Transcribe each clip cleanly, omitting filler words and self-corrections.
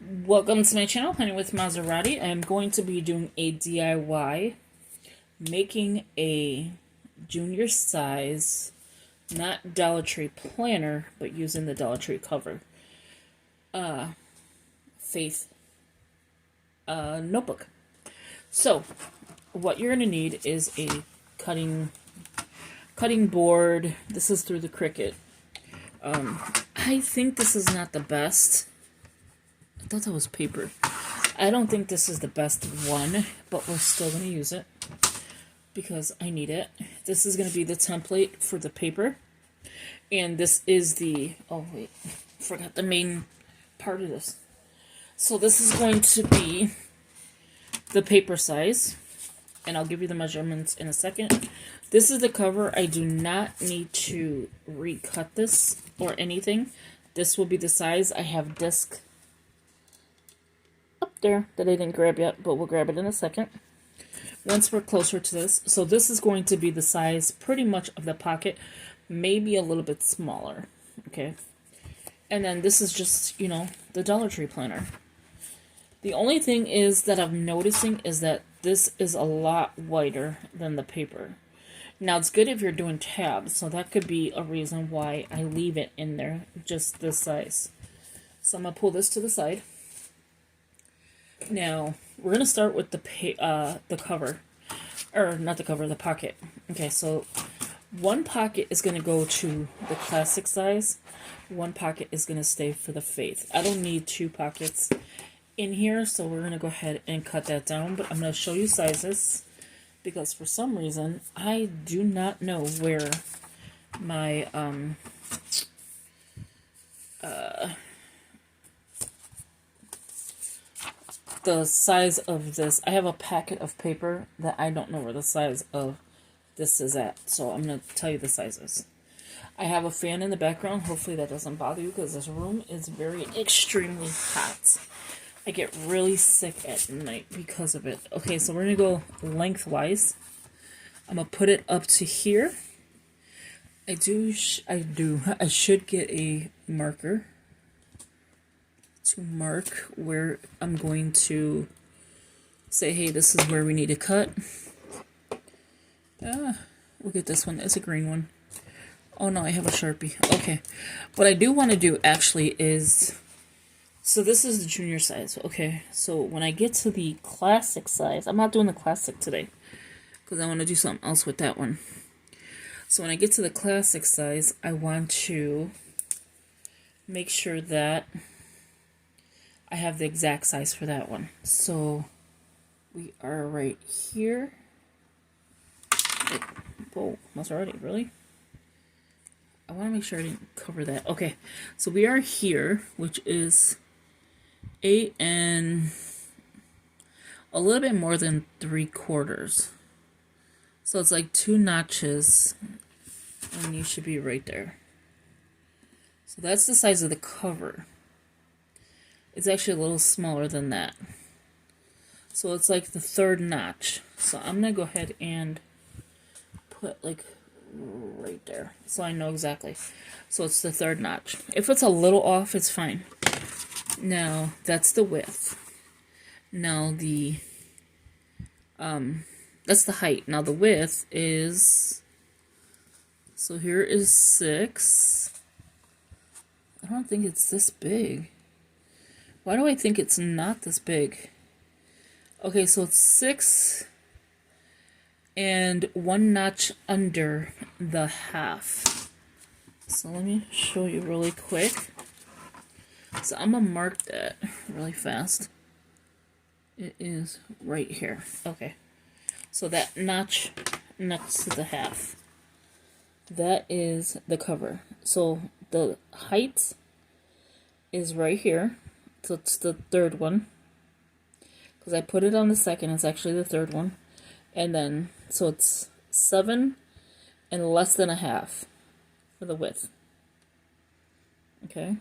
Welcome to my channel, Honey with Maserati. I am going to be doing a DIY, making a junior size, not Dollar Tree planner, but using the Dollar Tree cover, Faith notebook. So, what you're going to need is a cutting board. This is through the Cricut. I think this is not the best. I thought that was paper. I don't think this is the best one, but we're still going to use it because I need it. This is going to be the template for the paper. And this is the... Oh, wait. Forgot the main part of this. So this is going to be the paper size. And I'll give you the measurements in a second. This is the cover. I do not need to recut this or anything. This will be the size. I have disc up there that I didn't grab yet, but we'll grab it in a second once we're closer to this. So this is going to be the size pretty much of the pocket, maybe a little bit smaller. Okay, and then this is just, you know, the Dollar Tree planner. The only thing is that I'm noticing is that this is a lot wider than the paper. Now it's good if you're doing tabs, so that could be a reason why I leave it in there just this size. So I'm gonna pull this to the side. Now, we're going to start with the cover. Or, not the cover, the pocket. Okay, so one pocket is going to go to the classic size. One pocket is going to stay for the Faith. I don't need two pockets in here, so we're going to go ahead and cut that down. But I'm going to show you sizes, because for some reason, I do not know where my, the size of this. I have a packet of paper that I don't know where the size of this is at, so I'm going to tell you the sizes. I have a fan in the background. Hopefully that doesn't bother you because this room is very extremely hot. I get really sick at night because of it. Okay, so we're going to go lengthwise. I'm going to put it up to here. I should get a marker to mark where I'm going to say, hey, this is where we need to cut. We'll get this one. It's a green one. Oh no, I have a Sharpie. Okay. What I do want to do actually is, so this is the junior size. Okay, so when I get to the classic size, I'm not doing the classic today because I want to do something else with that one. So when I get to the classic size, I want to make sure that I have the exact size for that one. So we are right here. Whoa, Maserati, really? I want to make sure I didn't cover that. Okay, so we are here, which is 8 and a little bit more than 3/4. So it's like 2 notches, and you should be right there. So that's the size of the cover. It's actually a little smaller than that. So it's like the 3rd notch. So I'm going to go ahead and put like right there so I know exactly. So it's the 3rd notch. If it's a little off, it's fine. Now, that's the width. Now that's the height. Now the width is, so here is 6. I don't think it's this big. Why do I think it's not this big? Okay, so it's 6 and 1 notch under the half. So let me show you really quick. So I'm going to mark that really fast. It is right here. Okay. So that notch next to the half. That is the cover. So the height is right here. So it's the 3rd one. Because I put it on the 2nd. It's actually the 3rd one. And then, so it's 7 and less than a half for the width. Okay.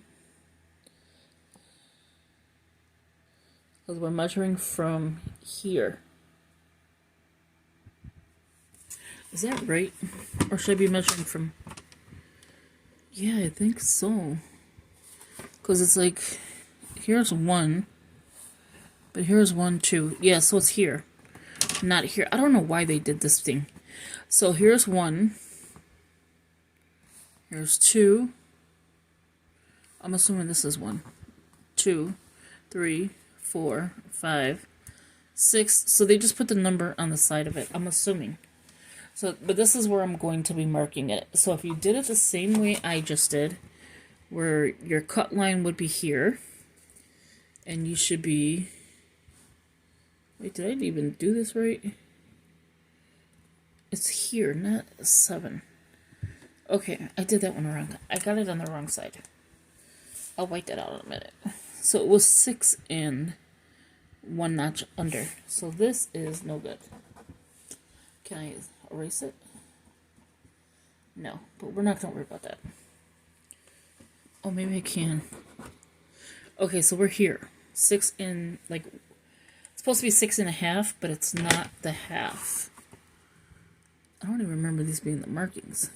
Because we're measuring from here. Is that right? Or should I be measuring from... Yeah, I think so. Because it's like... here's 1. But here's 1, 2. Yeah, so it's here. Not here. I don't know why they did this thing. So here's 1. Here's 2. I'm assuming this is 1. 2, 3, 4, 5, 6. So they just put the number on the side of it, I'm assuming. So, but this is where I'm going to be marking it. So if you did it the same way I just did, where your cut line would be here, and you should be... Wait, did I even do this right? It's here, not 7. Okay, I did that one wrong. I got it on the wrong side. I'll wipe that out in a minute. So it was 6 and 1 notch under. So this is no good. Can I erase it? No, but we're not going to worry about that. Oh, maybe I can. Okay, so we're here. 6 and, like, it's supposed to be 6.5, but it's not the half. I don't even remember these being the markings.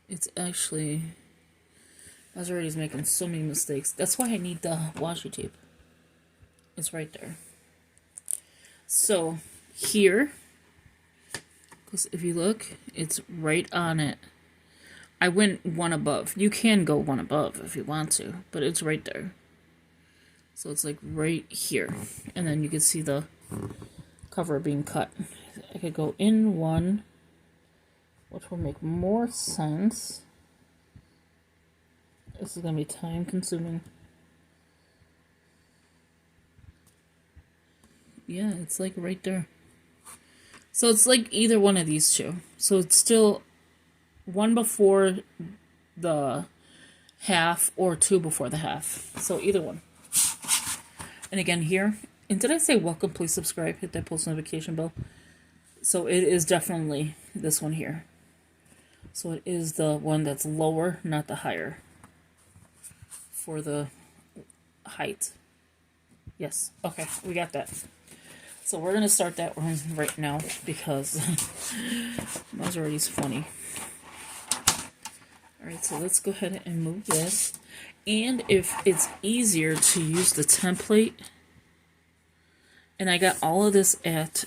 It's actually... I was already making so many mistakes. That's why I need the washi tape. It's right there. So, here, because if you look, it's right on it. I went 1 above. You can go 1 above if you want to, but it's right there. So it's like right here. And then you can see the cover being cut. I could go in 1, which will make more sense. This is going to be time consuming. Yeah, it's like right there. So it's like either one of these two. So it's still 1 before the half or 2 before the half. So either one. And again here, and did I say welcome, please subscribe, hit that post notification bell. So it is definitely this one here. So it is the one that's lower, not the higher. For the height. Yes. Okay, we got that. So we're going to start that one right now because mine's already funny. Alright, so let's go ahead and move this. And if it's easier to use the template, and I got all of this at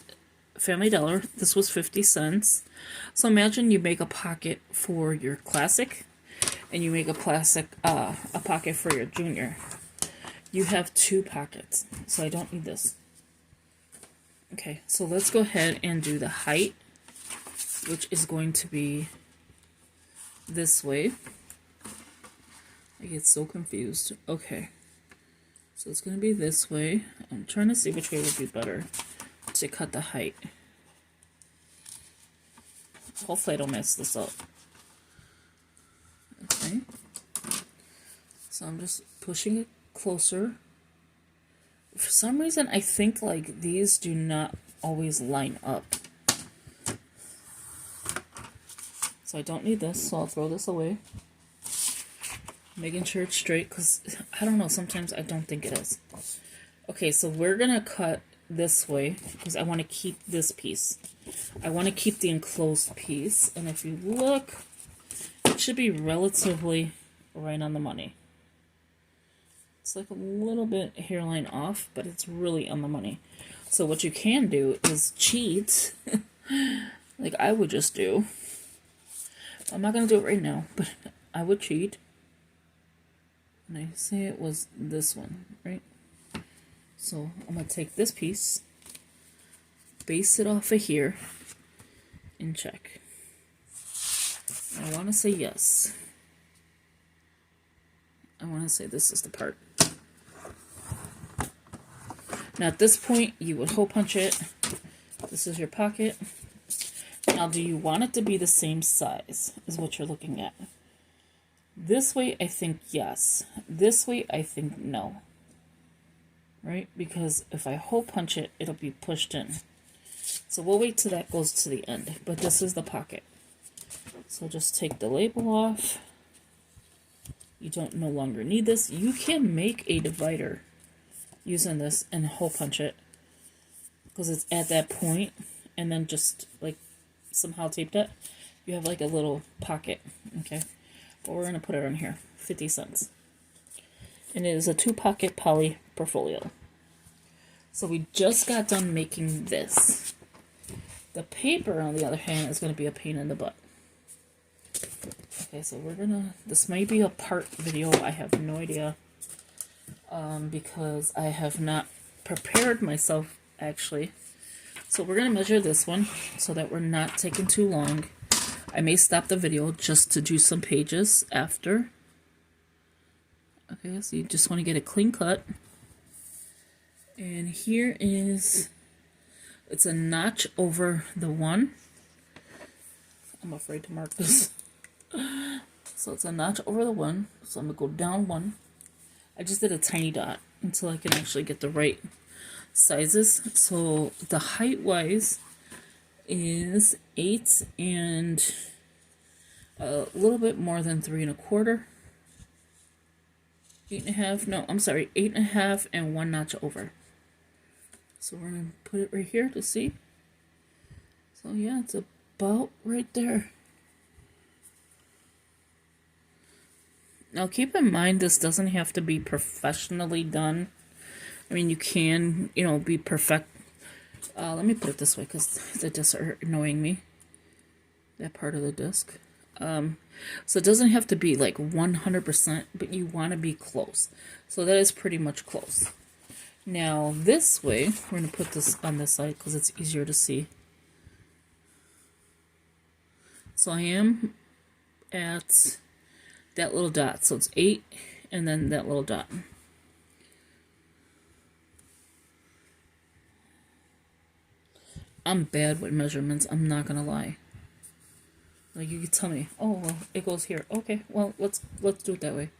Family Dollar. This was 50 cents. So imagine you make a pocket for your classic and you make a pocket for your junior. You have 2 pockets, so I don't need this. Okay, so let's go ahead and do the height, which is going to be this way. I get so confused. Okay, so it's going to be this way. I'm trying to see which way would be better to cut the height. Hopefully I don't mess this up. Okay, so I'm just pushing it closer. For some reason, I think like these do not always line up. So I don't need this, so I'll throw this away. Making sure it's straight, because I don't know, sometimes I don't think it is. Okay, so we're going to cut this way, because I want to keep this piece. I want to keep the enclosed piece, and if you look, it should be relatively right on the money. It's like a little bit hairline off, but it's really on the money. So what you can do is cheat, like I would just do. I'm not going to do it right now, but I would cheat. And I say it was this one, right? So I'm going to take this piece, base it off of here, and check. I want to say yes. I want to say this is the part. Now at this point, you would hole punch it. This is your pocket. Now do you want it to be the same size is what you're looking at. This way, I think yes. This way, I think no. Right? Because if I hole punch it, it'll be pushed in. So we'll wait till that goes to the end. But this is the pocket. So just take the label off. You don't no longer need this. You can make a divider using this and hole punch it. Because it's at that point. And then just like somehow tape it. You have like a little pocket. Okay. But we're going to put it on here, 50 cents. And it is a 2-pocket poly portfolio. So we just got done making this. The paper, on the other hand, is going to be a pain in the butt. Okay, so we're gonna, this may be a part video, I have no idea, because I have not prepared myself, actually. So we're gonna measure this one, so that we're not taking too long. I may stop the video just to do some pages after. Okay, so you just want to get a clean cut. And here is, it's a notch over the 1. I'm afraid to mark this. So it's a notch over the 1. So I'm going to go down 1. I just did a tiny dot until I can actually get the right sizes. So the height-wise is 8 and a little bit more than 3 1/4. 8 1/2, no, I'm sorry, 8 1/2 and 1 notch over. So we're going to put it right here to see. So yeah, it's about right there. Now keep in mind, this doesn't have to be professionally done. I mean, you can, you know, be perfect. Let me put it this way, because the discs are annoying me. That part of the disc. So it doesn't have to be like 100%, but you want to be close. So that is pretty much close. Now this way, we're going to put this on this side because it's easier to see. So I am at that little dot. So it's 8 and then that little dot. I'm bad with measurements, I'm not gonna lie. Like, you could tell me, oh well, it goes here. Okay, well, let's do it that way.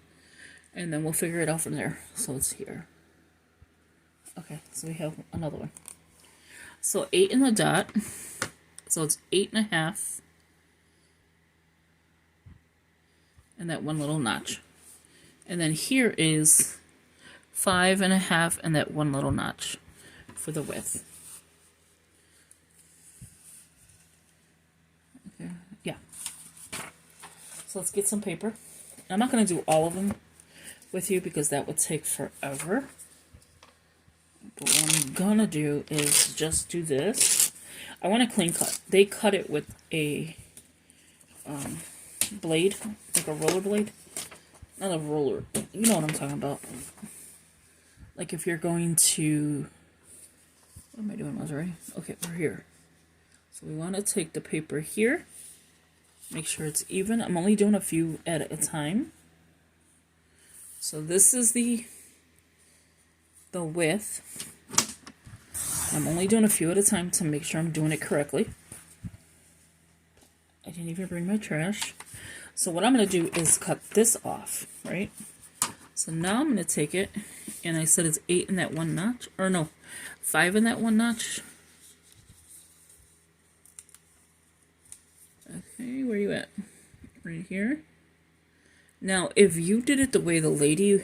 And then we'll figure it out from there. So it's here. Okay, so we have another one. So 8 in the dot. So it's 8 1/2. And that one little notch. And then here is 5 1/2 and that one little notch for the width. Okay, yeah. So let's get some paper. I'm not going to do all of them with you because that would take forever. But what I'm going to do is just do this. I want a clean cut. They cut it with a blade, like a roller blade. Not a roller, you know what I'm talking about. Like if you're going to, what am I doing, Desiree? Okay, we're here. So we want to take the paper here, make sure it's even. I'm only doing a few at a time. So this is the width. I'm only doing a few at a time to make sure I'm doing it correctly. I didn't even bring my trash. So what I'm going to do is cut this off, right? So now I'm going to take it, and I said it's 8 in that one notch, or no, 5 in that one notch. Okay, where are you at? Right here. Now, if you did it the way the lady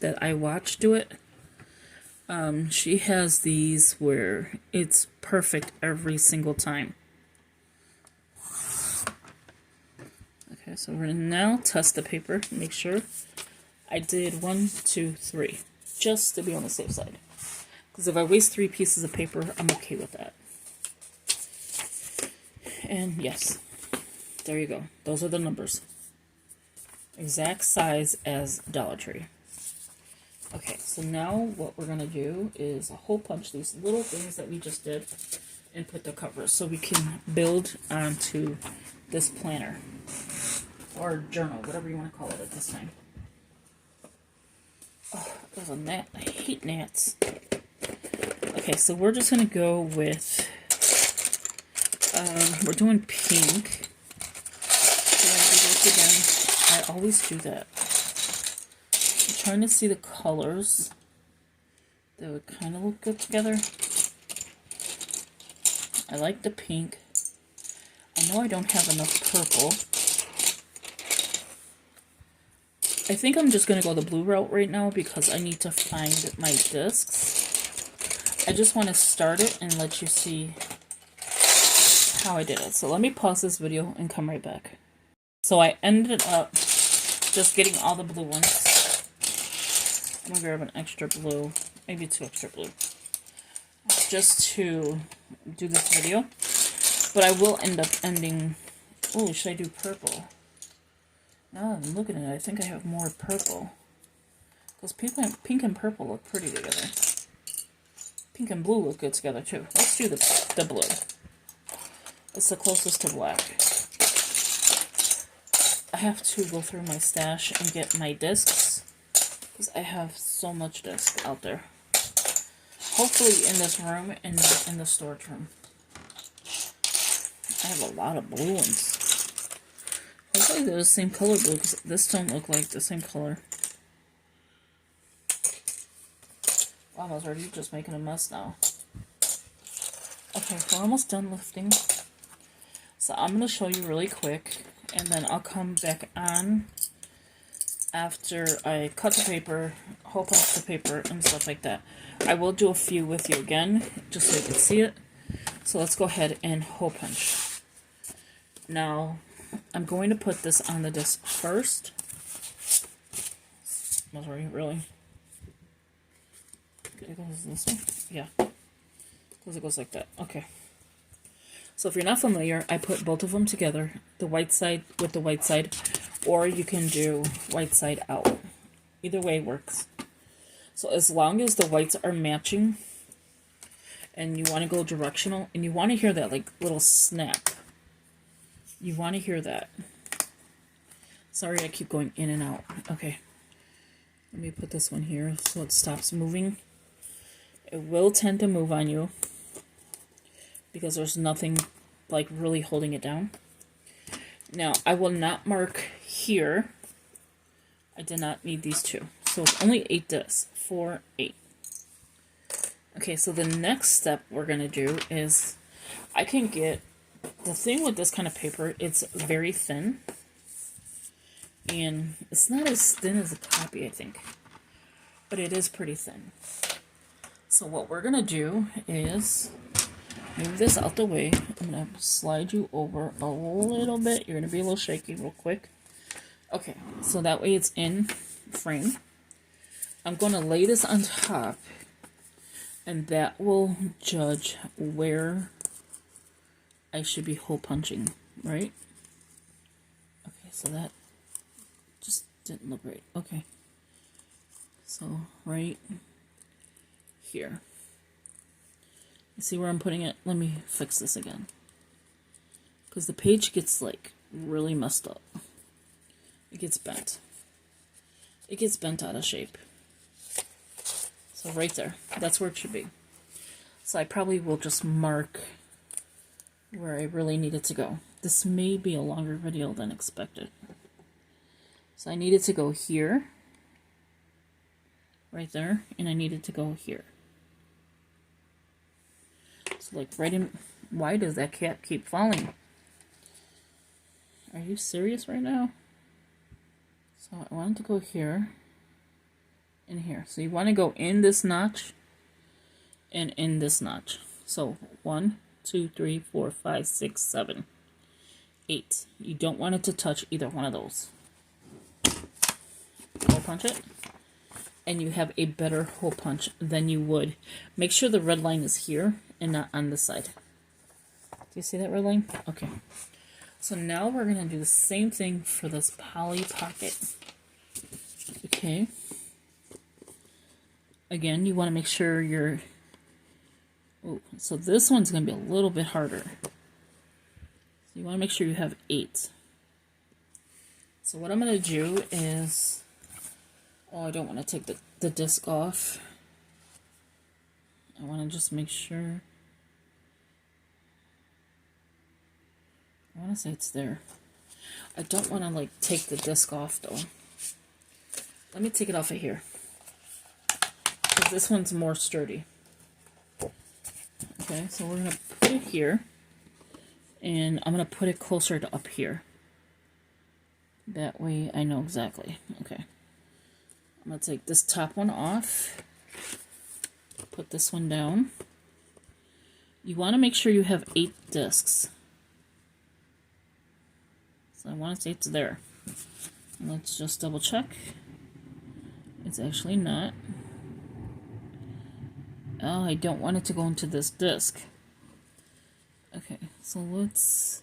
that I watched do it, she has these where it's perfect every single time. Okay, so we're going to now test the paper, make sure I did 1, 2, 3, just to be on the safe side. Because if I waste 3 pieces of paper, I'm okay with that. And yes, there you go. Those are the numbers. Exact size as Dollar Tree. Okay, so now what we're going to do is hole punch these little things that we just did and put the covers so we can build onto this planner. Or journal, whatever you want to call it at this time. Oh, there's a gnat. I hate gnats. Okay, so we're just going to go with, we're doing pink. Should I do this again? I always do that. I'm trying to see the colors that would kind of look good together. I like the pink. I know I don't have enough purple. I think I'm just going to go the blue route right now because I need to find my discs. I just want to start it and let you see how I did it. So let me pause this video and come right back. So I ended up just getting all the blue ones. I'm gonna grab an extra blue, maybe 2 extra blue, just to do this video. But I will end up ending. Oh, should I do purple? Now that I'm looking at it, I think I have more purple. Because pink and purple look pretty together. Pink and blue look good together too. Let's do the blue. It's the closest to black. I have to go through my stash and get my discs. Because I have so much disc out there. Hopefully in this room and in the storage room. I have a lot of blue ones. Hopefully they're the same color blue, because this don't look like the same color. Wow, I was already just making a mess now. Okay, we're almost done lifting. So I'm going to show you really quick, and then I'll come back on after I cut the paper, hole punch the paper, and stuff like that. I will do a few with you again, just so you can see it. So let's go ahead and hole punch. Now, I'm going to put this on the disc first. Oh, sorry, really? It goes this way? Yeah. Because it goes like that. Okay. So if you're not familiar, I put both of them together. The white side with the white side. Or you can do white side out. Either way works. So as long as the whites are matching, and you want to go directional, and you want to hear that like little snap. You want to hear that. Sorry, I keep going in and out. Okay. Let me put this one here so it stops moving. It will tend to move on you because there's nothing like really holding it down. Now, I will not mark here. I did not need these 2. So it's only 8 discs. 4, 8. Okay, so the next step we're going to do is I can get the thing with this kind of paper, it's very thin. And it's not as thin as a copy, I think. But it is pretty thin. So what we're going to do is move this out the way. I'm going to slide you over a little bit. You're going to be a little shaky real quick. Okay, so that way it's in frame. I'm going to lay this on top. And that will judge where I should be hole punching, right? Okay, so that just didn't look right. Okay. So, right here. You see where I'm putting it? Let me fix this again. Because the page gets, like, really messed up. It gets bent. It gets bent out of shape. So right there. That's where it should be. So I probably will just mark where I really need it to go. This may be a longer video than expected. So I need it to go here. Right there. And I need it to go here. So like right in... Why does that cat keep falling? Are you serious right now? So I want it to go here. And here. So you want to go in this notch. And in this notch. So 1, 2, 3, 4, 5, 6, 7, 8. You don't want it to touch either one of those. Hole punch it. And you have a better hole punch than you would. Make sure the red line is here and not on this side. Do you see that red line? Okay. So now we're going to do the same thing for this Polly Pocket. Okay. Again, you want to make sure you're... Oh, so this one's going to be a little bit harder. So you want to make sure you have 8. So what I'm going to do is... Oh, I don't want to take the disc off. I want to just make sure... I want to say it's there. I don't want to, like, take the disc off, though. Let me take it off of here. Because this one's more sturdy. Okay, so we're going to put it here. And I'm going to put it closer to up here. That way I know exactly. Okay. I'm going to take this top one off. Put this one down. You want to make sure you have 8 discs. So I want to say it's there. Let's just double check. It's actually not. Oh, I don't want it to go into this disc. Okay, so let's...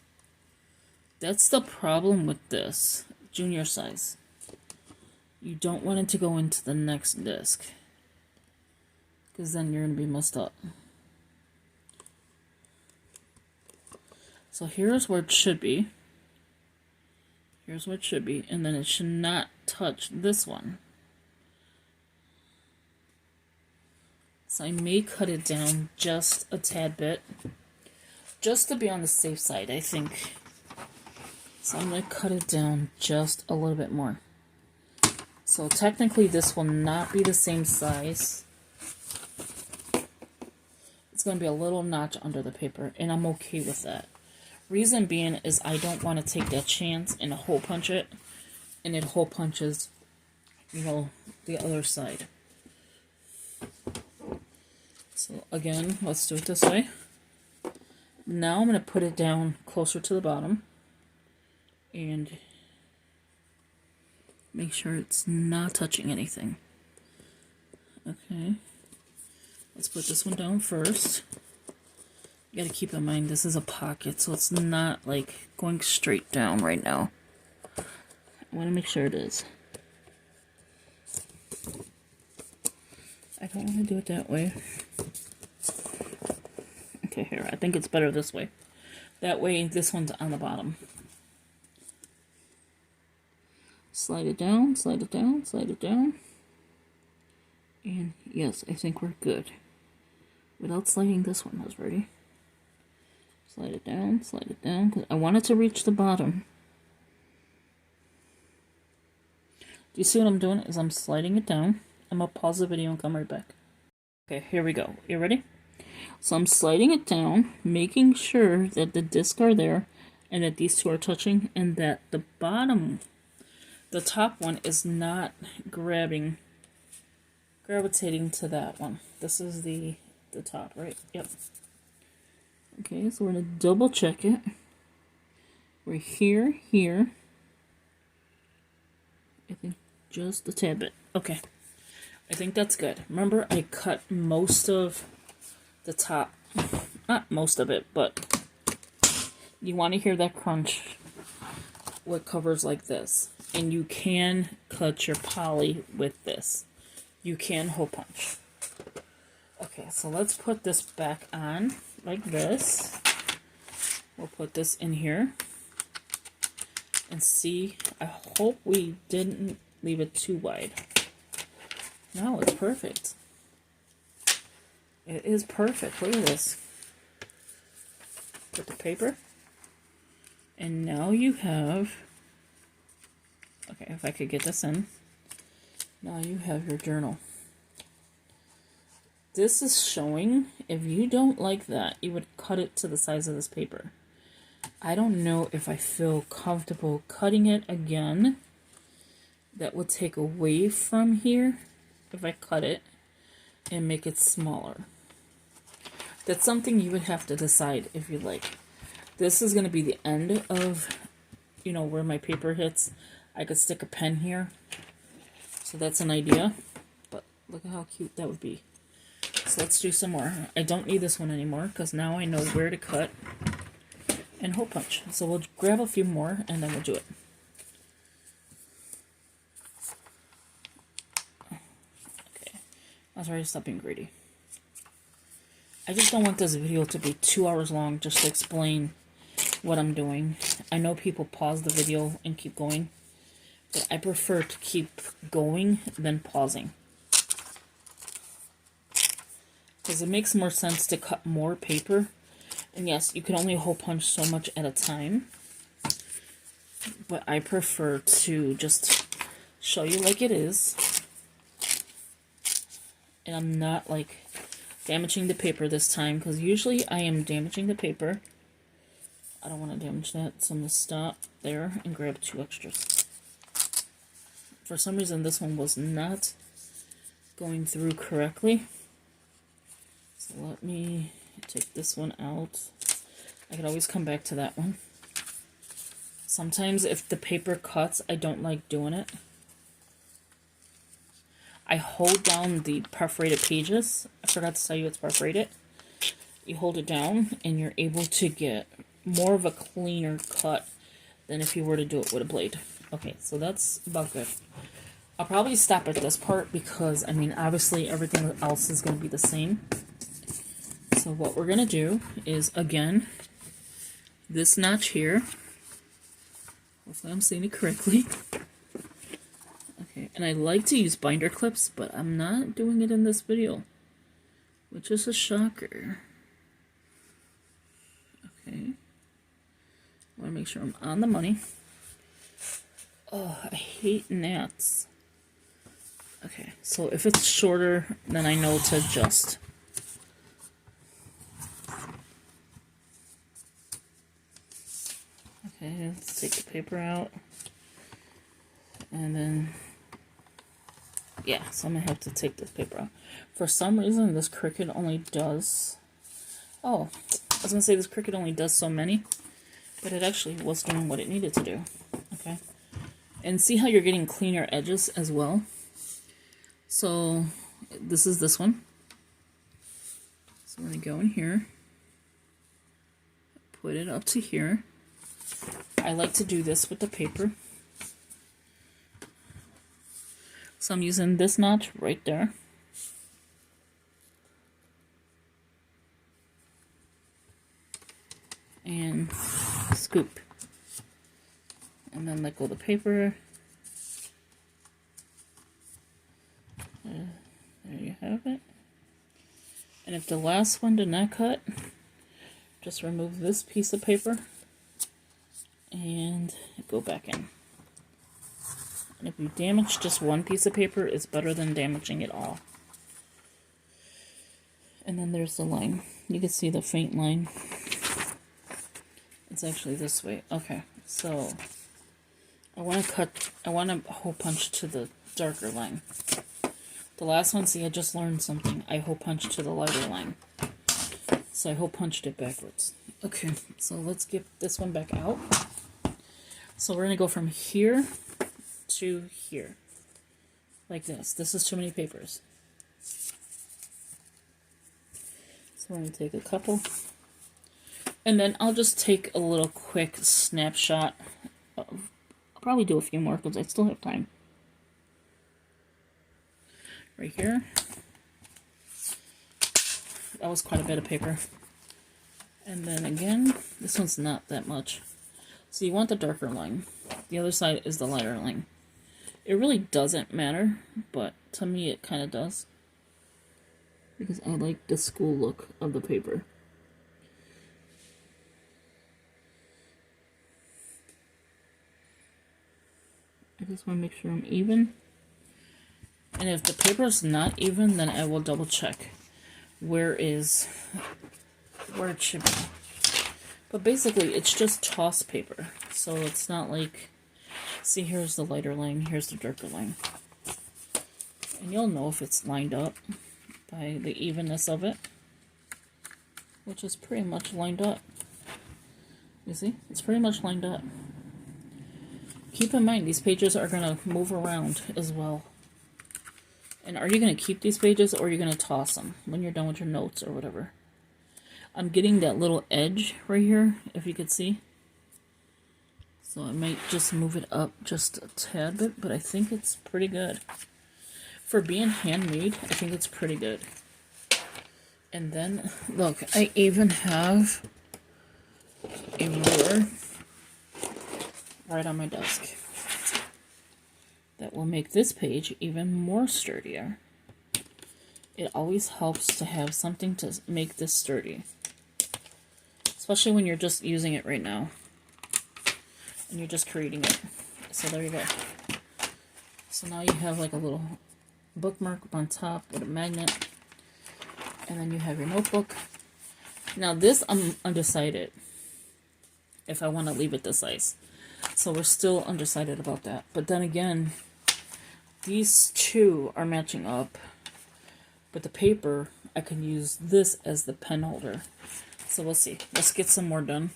That's the problem with this junior size. You don't want it to go into the next disc, because then you're going to be messed up. So here's where it should be. Here's where it should be, and then it should not touch this one. So I may cut it down just a tad bit, just to be on the safe side, I think. So I'm going to cut it down just a little bit more. So technically this will not be the same size. It's going to be a little notch under the paper, and I'm okay with that. Reason being is I don't want to take that chance and hole punch it, and it hole punches, you know, the other side. So again, let's do it this way. Now I'm going to put it down closer to the bottom and make sure it's not touching anything. Okay, let's put this one down first. You gotta keep in mind this is a pocket, so it's not like going straight down right now. I want to make sure it is. I don't want to do it that way. Okay, here, I think it's better this way. That way, this one's on the bottom. Slide it down, slide it down, slide it down. And yes, I think we're good. Without sliding this one, I was ready. Slide it down, because I want it to reach the bottom. Do you see what I'm doing? Is I'm sliding it down. I'm going to pause the video and come right back. Okay, here we go. You ready? So I'm sliding it down, making sure that the discs are there, and that these two are touching, and that the bottom, the top one, is not gravitating to that one. This is the top, right? Yep. Okay, so we're going to double check it. We're here. I think just a tad bit. Okay. I think that's good. Remember, I cut most of the top. Not most of it, but you want to hear that crunch with covers like this. And you can cut your poly with this. You can hole punch. Okay, so let's put this back on like this. We'll put this in here and see. I hope we didn't leave it too wide. No, it's perfect. It is perfect. Look at this. Put the paper. And now you have, okay, if I could get this in. Now you have your journal. This is showing, if you don't like that, you would cut it to the size of this paper. I don't know if I feel comfortable cutting it again. That would take away from here if I cut it and make it smaller. That's something you would have to decide if you like. This is going to be the end of, you know, where my paper hits. I could stick a pen here. So that's an idea. But look at how cute that would be. So let's do some more. I don't need this one anymore because now I know where to cut and hole punch. So we'll grab a few more and then we'll do it. Okay, I was ready to stop being greedy. I just don't want this video to be 2 hours long just to explain what I'm doing. I know people pause the video and keep going, but I prefer to keep going than pausing. Because it makes more sense to cut more paper. And yes, you can only hole punch so much at a time. But I prefer to just show you like it is. And I'm not like damaging the paper this time. Because usually I am damaging the paper. I don't want to damage that. So I'm going to stop there and grab 2 extras. For some reason this one was not going through correctly. So let me take this one out. I could always come back to that one. Sometimes if the paper cuts, I don't like doing it. I hold down the perforated pages. I forgot to tell you it's perforated. You hold it down and you're able to get more of a cleaner cut than if you were to do it with a blade. Okay, so that's about good. I'll probably stop at this part because, I mean, obviously everything else is going to be the same. So what we're going to do is, again, this notch here. Hopefully I'm saying it correctly. Okay, and I like to use binder clips, but I'm not doing it in this video, which is a shocker. Okay. I want to make sure I'm on the money. Oh, I hate gnats. Okay, so if it's shorter, then I know to adjust. Okay, let's take the paper out. And then, yeah, so I'm going to have to take this paper out. For some reason, this Cricut only does... Oh, I was going to say this Cricut only does so many, but it actually was doing what it needed to do. Okay, and see how you're getting cleaner edges as well? So, this is this one. So I'm going to go in here, put it up to here. I like to do this with the paper. So I'm using this notch right there. And scoop. And then let go of the paper. There you have it. And if the last one did not cut, just remove this piece of paper and go back in. And if you damage just one piece of paper, it's better than damaging it all. And then there's the line. You can see the faint line. It's actually this way. Okay, so I want to hole punch to the darker line. The last one, see, I just learned something. I hole punched to the lighter line. So I hole punched it backwards. Okay, so let's get this one back out. So we're going to go from here to here. Like this. This is too many papers. So we're going to take a couple. And then I'll just take a little quick snapshot. I'll probably do a few more because I still have time. Right here. That was quite a bit of paper. And then again, this one's not that much. So you want the darker line. The other side is the lighter line. It really doesn't matter, but to me it kind of does. Because I like the school look of the paper. I just want to make sure I'm even. And if the paper is not even, then I will double check where it should be. But basically, it's just toss paper. So it's not like, see, here's the lighter line, here's the darker line. And you'll know if it's lined up by the evenness of it, which is pretty much lined up. You see? It's pretty much lined up. Keep in mind, these pages are going to move around as well. And are you going to keep these pages or are you going to toss them when you're done with your notes or whatever? I'm getting that little edge right here, if you could see. So I might just move it up just a tad bit, but I think it's pretty good. For being handmade, I think it's pretty good. And then, look, I even have a ruler right on my desk that will make this page even more sturdier. It always helps to have something to make this sturdy, especially when you're just using it right now and you're just creating it. So there you go. So now you have like a little bookmark up on top with a magnet, and then you have your notebook. Now this, I'm undecided if I want to leave it this size. So we're still undecided about that. But then again, these two are matching up. But the paper, I can use this as the pen holder. So we'll see. Let's get some more done.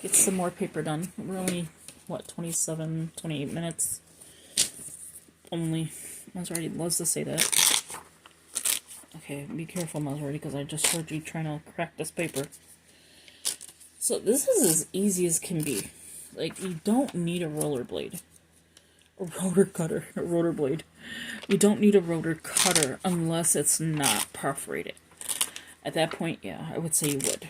get some more paper done. We're only, what, 27, 28 minutes? Only. Maserati loves to say that. Okay, be careful, Maserati, because I just heard you trying to crack this paper. So this is as easy as can be. Like, you don't need a roller blade. A rotor cutter. A rotor blade. You don't need a rotor cutter unless it's not perforated. At that point, yeah, I would say you would.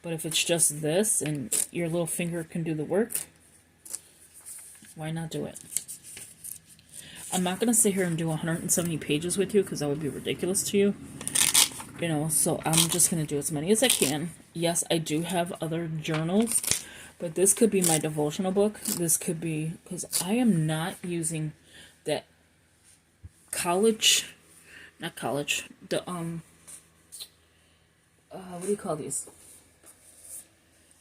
But if it's just this and your little finger can do the work, why not do it? I'm not going to sit here and do 170 pages with you because that would be ridiculous to you. You know, so I'm just going to do as many as I can. Yes, I do have other journals, but this could be my devotional book. This could be, because I am not using that college, not college, the, what do you call these?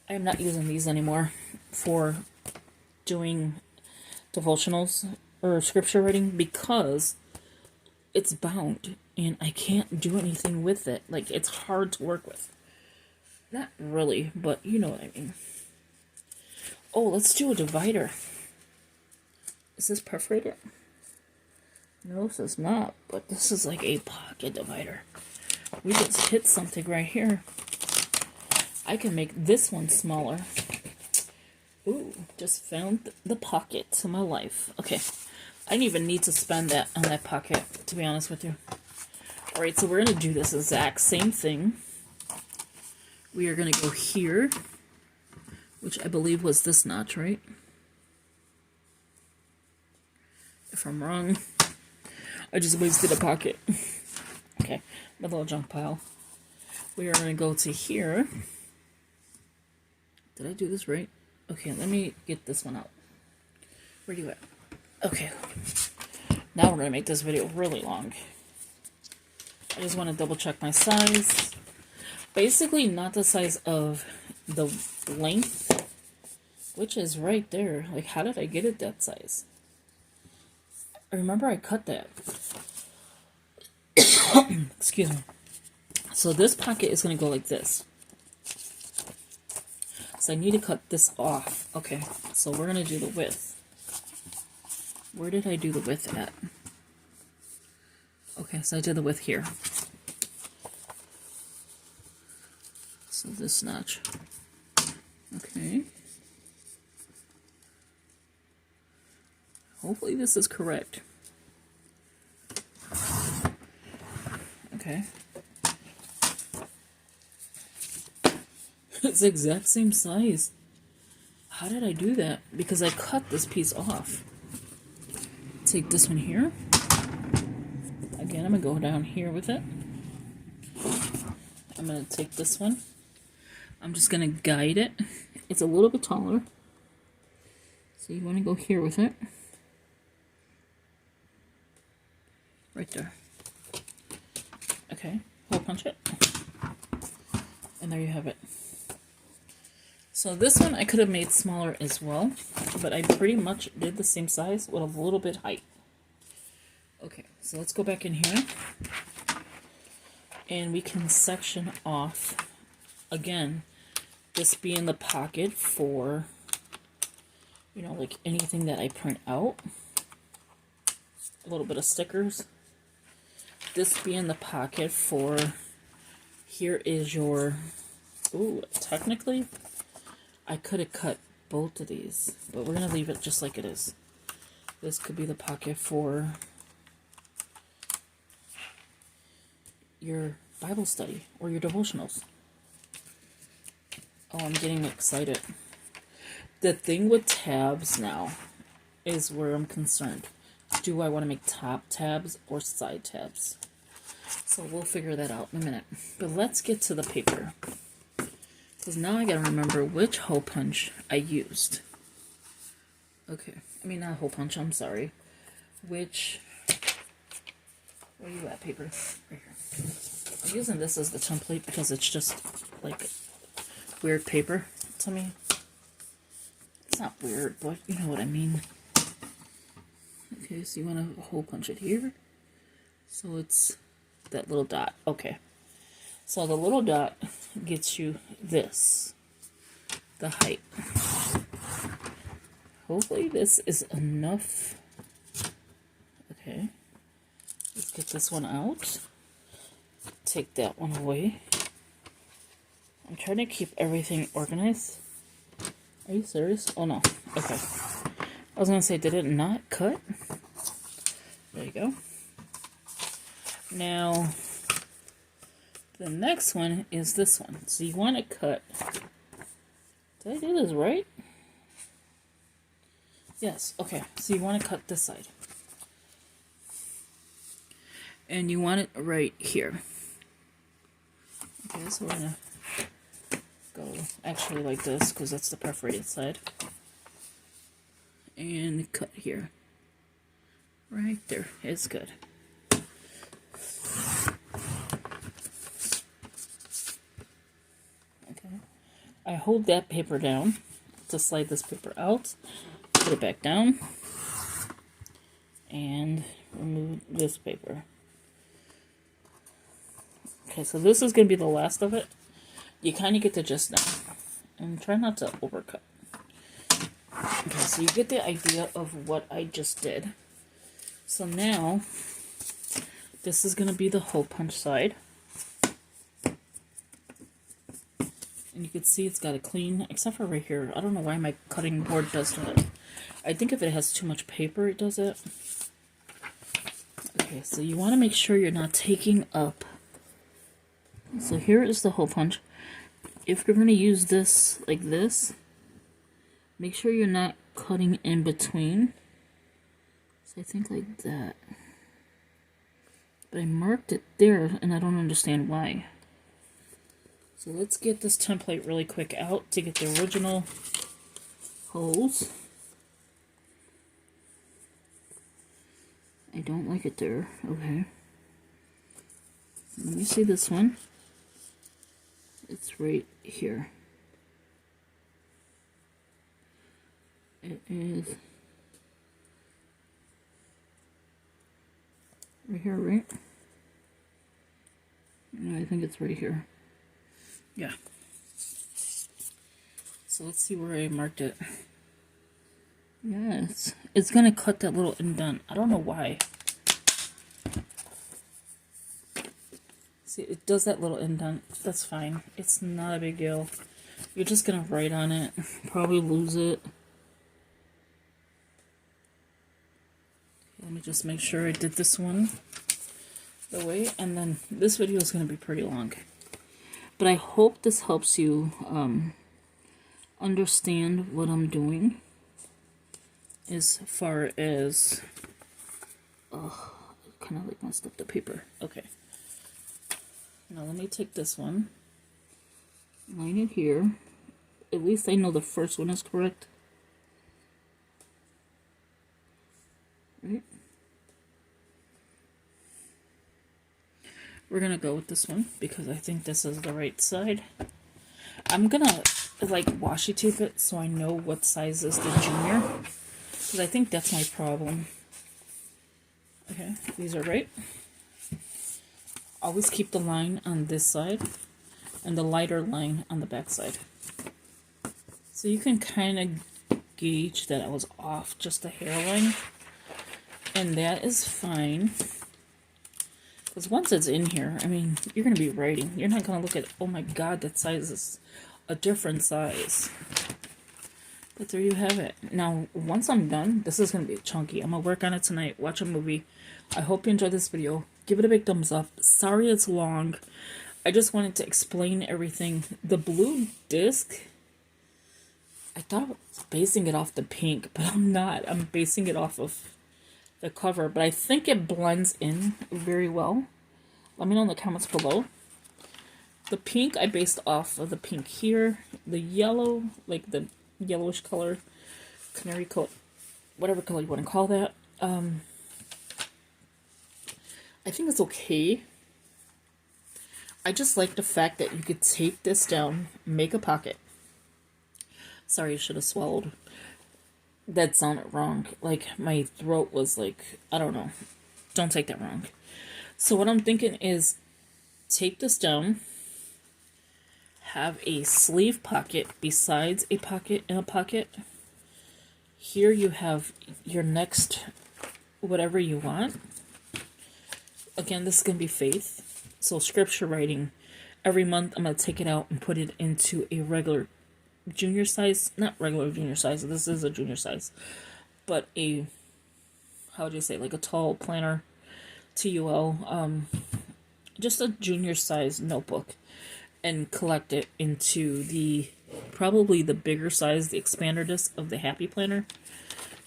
I am not using these anymore for doing devotionals or scripture reading because it's bound and I can't do anything with it. Like, it's hard to work with. Not really, but you know what I mean. Oh, let's do a divider. Is this perforated? No, this is not, but this is like a pocket divider. We just hit something right here. I can make this one smaller. Ooh, just found the pocket to my life. Okay, I didn't even need to spend that on that pocket, to be honest with you. Alright, so we're going to do this exact same thing. We are going to go here, which I believe was this notch, right? If I'm wrong, I just wasted a pocket. Okay, my little junk pile. We are going to go to here. Did I do this right? Okay, let me get this one out. Where do you at? Okay. Now we're going to make this video really long. I just want to double check my size. Basically, not the size of the length, which is right there. Like, how did I get it that size? I remember I cut that. Excuse me. So this pocket is going to go like this. So I need to cut this off. Okay, so we're going to do the width. Where did I do the width at? Okay, so I did the width here. So this notch. Okay. Hopefully this is correct. Okay. It's the exact same size. How did I do that? Because I cut this piece off. Take this one here. Again, I'm going to go down here with it. I'm going to take this one. I'm just going to guide it. It's a little bit taller. So you want to go here with it. Right there. Okay, hole punch it. And there you have it. So this one I could have made smaller as well, but I pretty much did the same size with a little bit height. Okay, so let's go back in here. And we can section off, again, this being the pocket for, you know, like anything that I print out. A little bit of stickers. This being the pocket for, here is your, ooh, technically, I could have cut both of these, but we're going to leave it just like it is. This could be the pocket for your Bible study or your devotionals. Oh, I'm getting excited. The thing with tabs now is where I'm concerned. Do I want to make top tabs or side tabs? So we'll figure that out in a minute. But let's get to the paper. Because now I gotta remember which hole punch I used. Okay. I mean, not hole punch, I'm sorry. Which... Where you at, paper? Right here. I'm using this as the template because it's just, like, weird paper to me. It's not weird, but you know what I mean. Okay, so you want to hole punch it here. So it's that little dot. Okay. So the little dot gets you this. the height. Hopefully this is enough. Okay, let's get this one out. Take that one away. I'm trying to keep everything organized. Are you serious? Oh no. Okay. I was gonna say, did it not cut? There you go. Now, the next one is this one. So you want to cut. Did I do this right? Yes. Okay. So you want to cut this side. And you want it right here. Okay, so we're gonna go actually like this because that's the perforated side. And cut here. Right there. It's good. Okay. I hold that paper down to slide this paper out. Put it back down. And remove this paper. Okay, so this is going to be the last of it. You kind of get the gist now. And try not to overcut. Okay, so you get the idea of what I just did. So now, this is going to be the hole punch side. And you can see it's got a clean, except for right here. I don't know why my cutting board does that. I think if it has too much paper, it does it. Okay, so you want to make sure you're not taking up. So here is the hole punch. If you're going to use this like this, make sure you're not cutting in between. So I think like that. But I marked it there, and I don't understand why. So let's get this template really quick out to get the original holes. I don't like it there. Okay. Let me see this one. It's right here. It is right here, right? Yeah, I think it's right here. Yeah. So let's see where I marked it. Yes. It's gonna cut that little indent. I don't know why. See, it does that little indent. That's fine. It's not a big deal. You're just gonna write on it. Probably lose it. Let me just make sure I did this one the way. And then this video is gonna be pretty long. But I hope this helps you understand what I'm doing as far as kind of like messed up the paper. Okay. Now let me take this one, line it here. At least I know the first one is correct. Right? We're gonna go with this one because I think this is the right side. I'm gonna like washi tape it so I know what size is the junior, because I think that's my problem. Okay, these are right. Always keep the line on this side and the lighter line on the back side. So you can kind of gauge that I was off just the hairline, and that is fine. Because once it's in here, I mean, you're going to be writing. You're not going to look at, oh my god, that size is a different size. But there you have it. Now, once I'm done, this is going to be chunky. I'm going to work on it tonight, watch a movie. I hope you enjoyed this video. Give it a big thumbs up. Sorry it's long. I just wanted to explain everything. The blue disc, I thought I was basing it off the pink, but I'm not. I'm basing it off of the cover, but I think it blends in very well. Let me know in the comments below. The pink I based off of the pink here. The yellow, like the yellowish color, canary color, whatever color you want to call that. I think it's okay. I just like the fact that you could tape this down, make a pocket. Sorry, I should have swallowed. That sounded wrong. Like, my throat was like, I don't know. Don't take that wrong. So what I'm thinking is tape this down, have a sleeve pocket besides a pocket in a pocket. Here you have your next whatever you want. Again, this is going to be faith. So scripture writing. Every month I'm going to take it out and put it into a regular junior size. Not regular junior size. This is a junior size. But a, how would you say, like a tall planner. TUL. Just a junior size notebook. And collect it into the, probably the bigger size, the expander disc of the Happy Planner.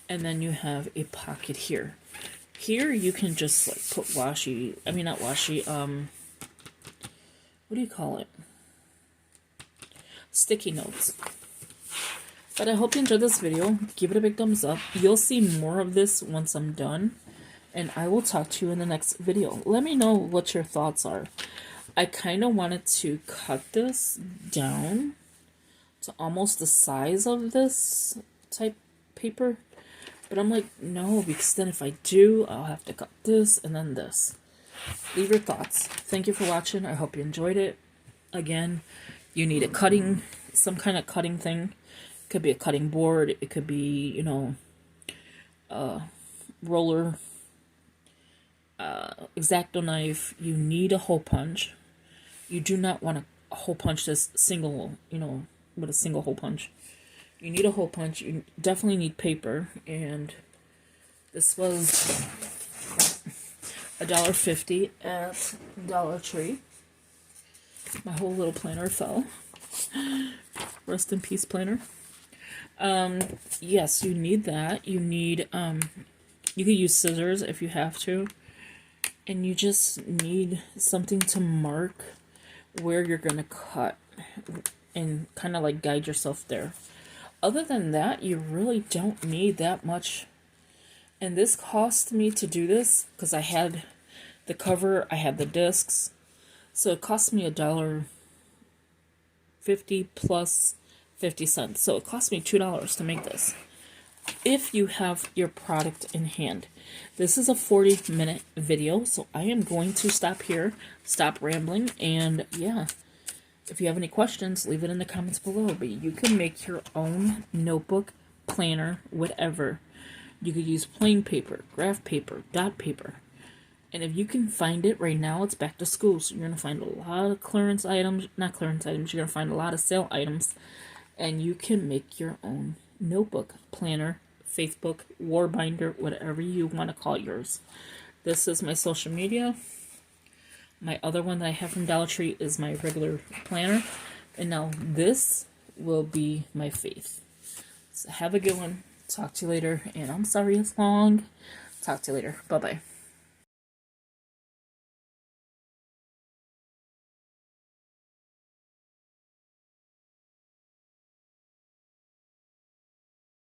And then you have a pocket here. Here you can just like put washi, I mean not washi, what do you call it? Sticky notes. But I hope you enjoyed this video. Give it a big thumbs up. You'll see more of this once I'm done. And I will talk to you in the next video. Let me know what your thoughts are. I kind of wanted to cut this down to almost the size of this type paper. But I'm like, no, because then if I do, I'll have to cut this and then this. Leave your thoughts. Thank you for watching. I hope you enjoyed it. Again, you need a cutting, some kind of cutting thing. It could be a cutting board. It could be, you know, roller, X-Acto knife. You need a hole punch. You do not want to hole punch this single, you know, with a single hole punch. You need a hole punch. You definitely need paper. And this was $1.50 at Dollar Tree. My whole little planner fell. Rest in peace, planner. Yes, you need that. You need, you could use scissors if you have to. And you just need something to mark where you're going to cut. And kind of like guide yourself there. Other than that, you really don't need that much. And this cost me to do this because I had the cover, I had the discs. So it cost me $1.50 plus 50 cents. So it cost me $2 to make this. If you have your product in hand. This is a 40-minute video, so I am going to stop here, stop rambling, and yeah. If you have any questions, leave it in the comments below. But you can make your own notebook, planner, whatever. You could use plain paper, graph paper, dot paper. And if you can find it right now, it's back to school. So you're going to find a lot of clearance items. Not clearance items. You're going to find a lot of sale items. And you can make your own notebook, planner, Facebook, war binder, whatever you want to call yours. This is my social media. My other one that I have from Dollar Tree is my regular planner. And now this will be my faith. So have a good one. Talk to you later. And I'm sorry it's long. Talk to you later. Bye-bye.